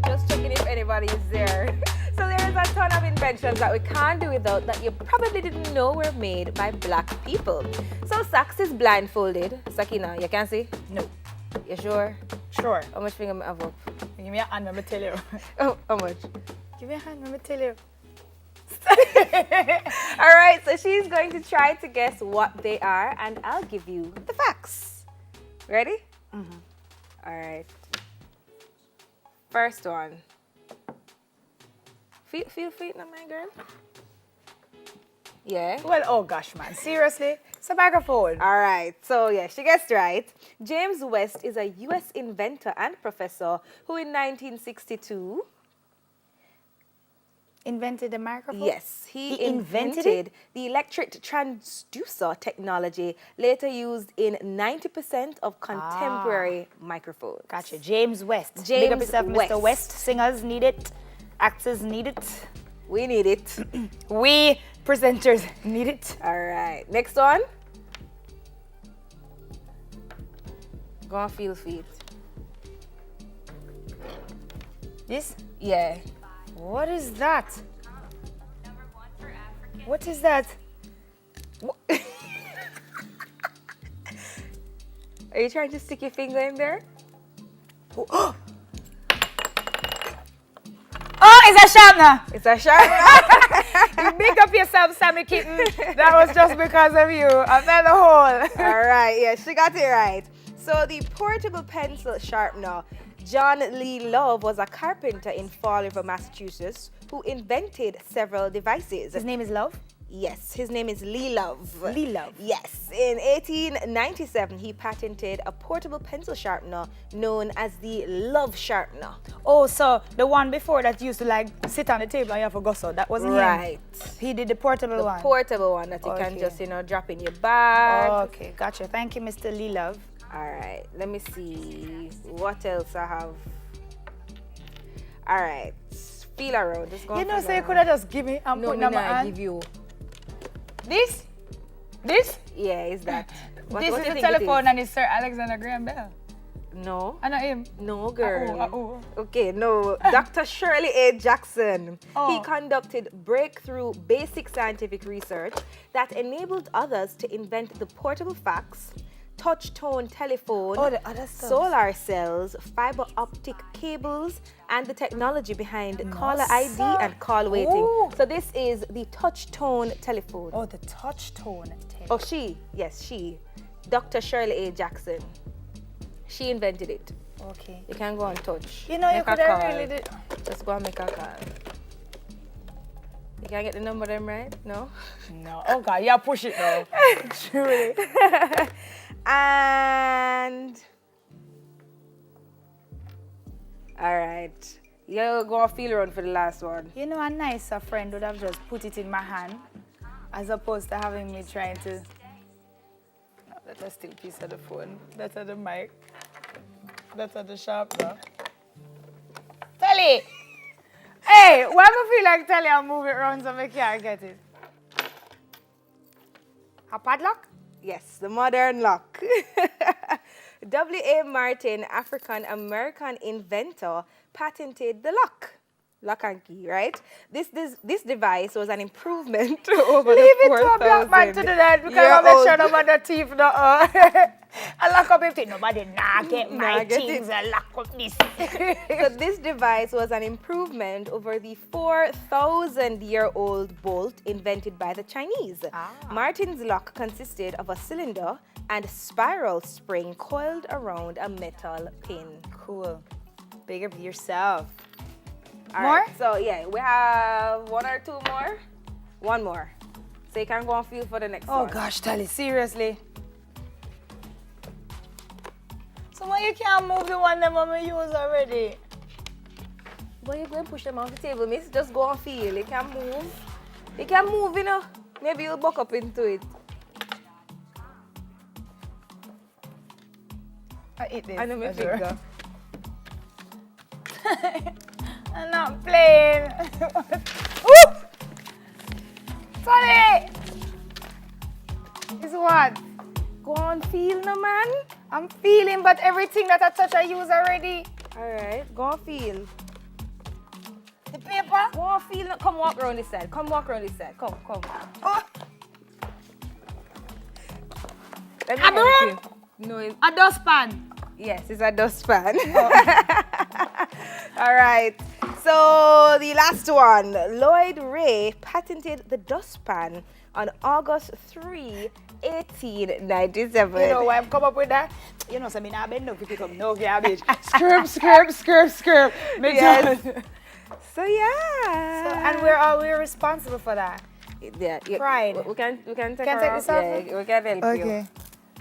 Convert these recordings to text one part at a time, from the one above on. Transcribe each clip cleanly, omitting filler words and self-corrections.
Just checking if anybody is there. So there is a ton of inventions that we can't do without that you probably didn't know were made by black people. So Sax is blindfolded. Sakina, you can see? No. You sure? Sure. How much finger I have up? Give me a hand, let me tell you. Oh, how much? Give me a hand, let me tell you. All right, so she's going to try to guess what they are, and I'll give you the facts. Ready? Mm-hmm. All right. First one. Feel free, not my girl. Yeah. Well, oh gosh, man. Seriously? It's a microphone. All right, so yeah, she guessed right. James West is a U.S. inventor and professor who in 1962... Invented the microphone? Yes, he invented invented the electric transducer technology later used in 90% of contemporary microphones. Gotcha. James West. Big James up yourself, Mr. West. Singers need it. Actors need it. We need it. We presenters need it. All right, next one. Go on, feel feet. This? Yeah. What is that? What is that? Are you trying to stick your finger in there? Oh, it's a sharpener. It's a sharp. You big up yourself, Sammy Kitten. That was just because of you. I felt the hole. All right, yeah, she got it right. So the portable pencil sharpener, John Lee Love was a carpenter in Fall River, Massachusetts, who invented several devices. His name is Love? Yes, his name is Lee Love. Lee Love. Yes, in 1897, he patented a portable pencil sharpener known as the Love Sharpener. Oh, so the one before that used to like sit on the table and you have to go so that wasn't Right. him. He did the portable The one. portable one that you can Okay. just, drop in your bag. Okay, gotcha. Thank you, Mr. Lee Love. All right, let me see what else I have. All right, feel around. Just go. You know, feel so you around. could have just give me and No, put me on my not hand. give you. This? This? Yeah, is that? What This do is you the think it telephone and it's Sir Alexander Graham Bell. No. I know him. No, girl. Oh. Okay, no. Dr. Shirley A. Jackson. Oh. He conducted breakthrough basic scientific research that enabled others to invent the portable fax, touch-tone telephone, Oh, the other stuff. solar cells, fiber optic cables, and the technology behind caller ID sir. and call waiting. Ooh. So this is the touch-tone telephone. Oh, the touch tone. Oh, she. Yes, she. Dr. Shirley A. Jackson. She invented it. Okay. You can go and touch. You know, you Make a could have call. really did. Just go and make a call. You can't get the number them right? No? No. Oh, God. Yeah, push it now. Truly. And... All right. You go and feel around for the last one. You know, a nicer friend would have just put it in my hand as opposed to having me trying to. No, that's a still piece of the phone. That's at the mic. That's at the sharpener. Tally! Hey, why do I feel like Tally I'll move it around so I can't get it? A padlock? Yes, the modern lock. W.A. Martin, African-American inventor, patented the lock and key, right? This device was an improvement over Leave the it to a black man to do that because I make sure nobody thief no. I lock up everything. Nobody get my things. I lock up this. So this device was an improvement over the 4,000-year-old bolt invented by the Chinese. Martin's lock consisted of a cylinder and spiral spring coiled around a metal pin. Cool. Big up yourself. All More? right, so yeah, we have one or two more. One more. So you can go and feel for the next one. Oh gosh, Tally, seriously. So why you can't move the one that mama use already? But you go and push them off the table, miss. Just go and feel. You can move. You can move, you know. Maybe you'll buck up into it. I eat this. I know my for sure. finger. I'm not playing. Whoop! Sorry! It's what? Go on, feel, no man. I'm feeling, but everything that I touch, I use already. Alright, go on, feel. The paper? Go on, feel. No, come walk around this side. Come walk around this side. Come. Oh, Let me A help broom? you. No, it's, a dustpan. yes, it's a dustpan. All right. So the last one, Lloyd Ray patented the dustpan on August 3, 1897. You know why I'm come up with that? You know, so me not been no pick up no garbage. Scrub. Yes. So yeah. And we're responsible for that. Yeah, Pride. We can take Can her take off. this off? Yeah, we can help you. Okay.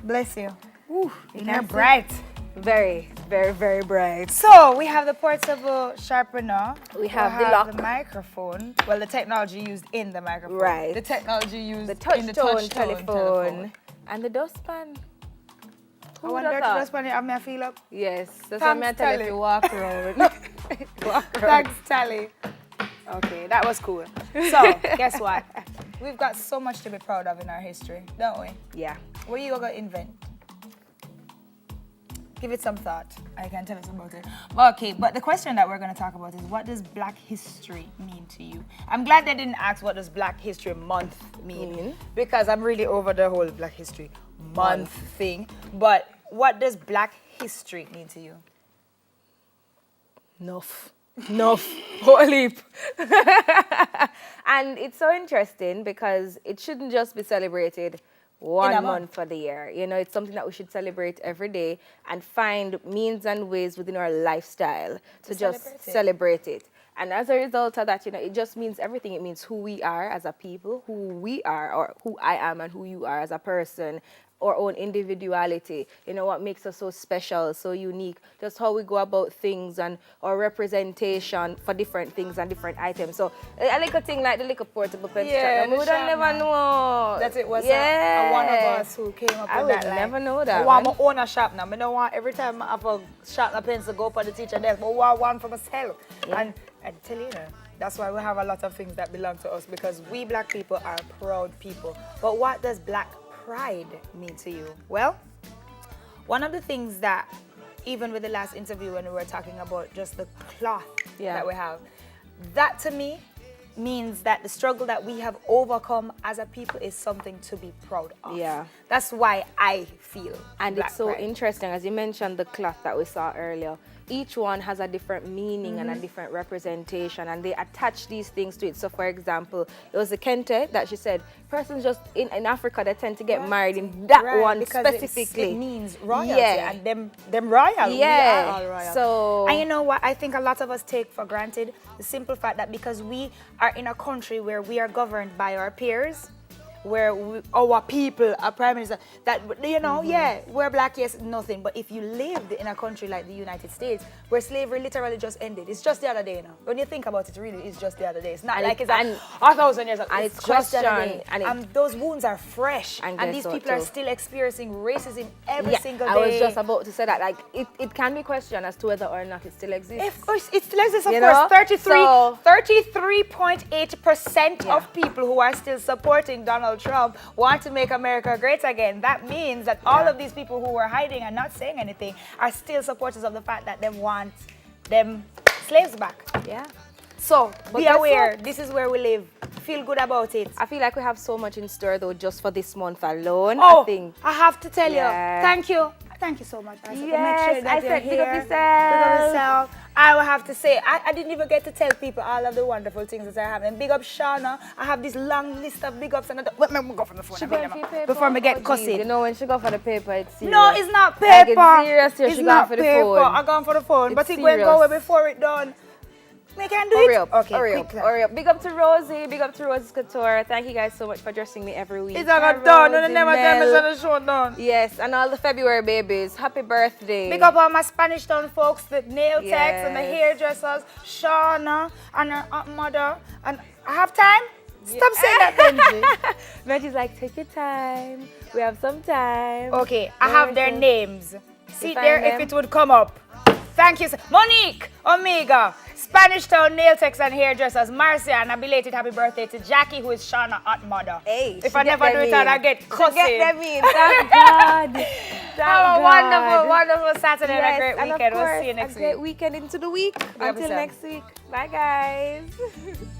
Bless you. Ooh, You you're can see? bright. Very, very, very bright. So we have the portable sharpener. We have the lock. the microphone. Well, the technology used in the microphone. Right. The technology used The touch in the tone touch telephone and the dustpan. I Who wonder would if have that's thought? when you have me feel up. Yes, that's Thanks, what I tell you Tally. if you walk around. Walk around. Thanks, Tally. Okay, that was cool. So, guess what? We've got so much to be proud of in our history, don't we? Yeah. What are you going to invent? Give it some thought. I can tell us about it. Okay, but the question that we're going to talk about is, what does Black History mean to you? I'm glad they didn't ask what does Black History Month mean, because I'm really over the whole Black History Month thing. But what does Black History mean to you? Enough. Whole heap. And it's so interesting because it shouldn't just be celebrated In a one month. month for the year. You know, it's something that we should celebrate every day and find means and ways within our lifestyle to just celebrate it. And as a result of that, you know, it just means everything. It means who we are as a people, who we are, or who I am and who you are as a person, our own individuality, you know, what makes us so special, so unique, just how we go about things and our representation for different things and different items. So a little thing like the little portable pencil, Yeah, we the would sharp never man. know. That it was yeah. a one of us who came up I with would that. never like, know that, I want man. my own a shop now. I don't want every time I have a sharpener pencil go up on the teacher desk, but I want one for myself. Yeah. And I tell you, that's why we have a lot of things that belong to us, because we Black people are proud people. But what does Black pride mean to you? Well, one of the things that, even with the last interview when we were talking about just the cloth that we have, that to me means that the struggle that we have overcome as a people is something to be proud of. Yeah. That's why I feel And Black it's so pride. interesting, as you mentioned the cloth that we saw earlier. Each one has a different meaning and a different representation, and they attach these things to it. So, for example, it was the kente that she said, persons just in Africa, they tend to get married in that one because specifically. it means royalty, Yeah. and them royal. We Yeah. are all royal. So- and you know what? I think a lot of us take for granted the simple fact that because we are in a country where we are governed by our peers, where our people, our prime minister, that, you know, yeah, we're Black, yes, nothing. But if you lived in a country like the United States, where slavery literally just ended, it's just the other day, you know. When you think about it, really, it's just the other day. It's not And like it- it's and- 1,000 years ago. and It's it's just the other questioned, day. and it- those wounds are fresh. And And guess these what, people are too? still experiencing racism every single day. I was just about to say that. Like, it can be questioned as to whether or not it still exists. Of course, it still exists, of You course. know? 33.8% Yeah. of people who are still supporting Donald Trump want to make America great again. That means that all of these people who were hiding and not saying anything are still supporters of the fact that they want them slaves back. Yeah. So But be guess aware, what? this is where we live. Feel good about it. I feel like we have so much in store, though, just for this month alone. Oh, I think. I have to tell Yeah. you, thank you. Thank you so much, Isaac. Make Yes, sure that I you're said, big up here. yourself. Big up yourself. I will have to say, I didn't even get to tell people all of the wonderful things that I have. And big up Shauna. I have this long list of big ups. And let me go from the phone. She a minute, going for paper? before me get Oh, cussed. geez. You know, when she go for the paper, it's serious. No, it's not Like, paper. it's serious here. It's She not gone for the paper. phone. I gone for the phone. It's But it going to go serious. away before it done. Me can do Hurry it. up, Okay, hurry quick. up, hurry up. Big up to Rosie, big up to Rosie's Couture. Thank you guys so much for dressing me every week. It's not Carol, done. No, never tell me Janelle. so the show done. Yes, and all the February babies. Happy birthday. Big up all my Spanish Town folks, the nail techs and the Yes. hairdressers, Shauna and her aunt mother. And I have time? Stop saying that, Benji. Benji's like, take your time. We have some time. Okay, I have their names. See find there them? if it would come up. Thank you, sir. Monique, Omega, Spanish Town Nail Techs and Hairdressers, Marcia, and a belated happy birthday to Jackie, who is Shauna hot mother. Hey, if I never do it, I get cussing. Get them in. Thank God. Thank Have a God. wonderful Saturday Yes, and a great and of weekend. We'll course, see you next a great week. weekend into the week. up Until yourself. next week. Bye, guys.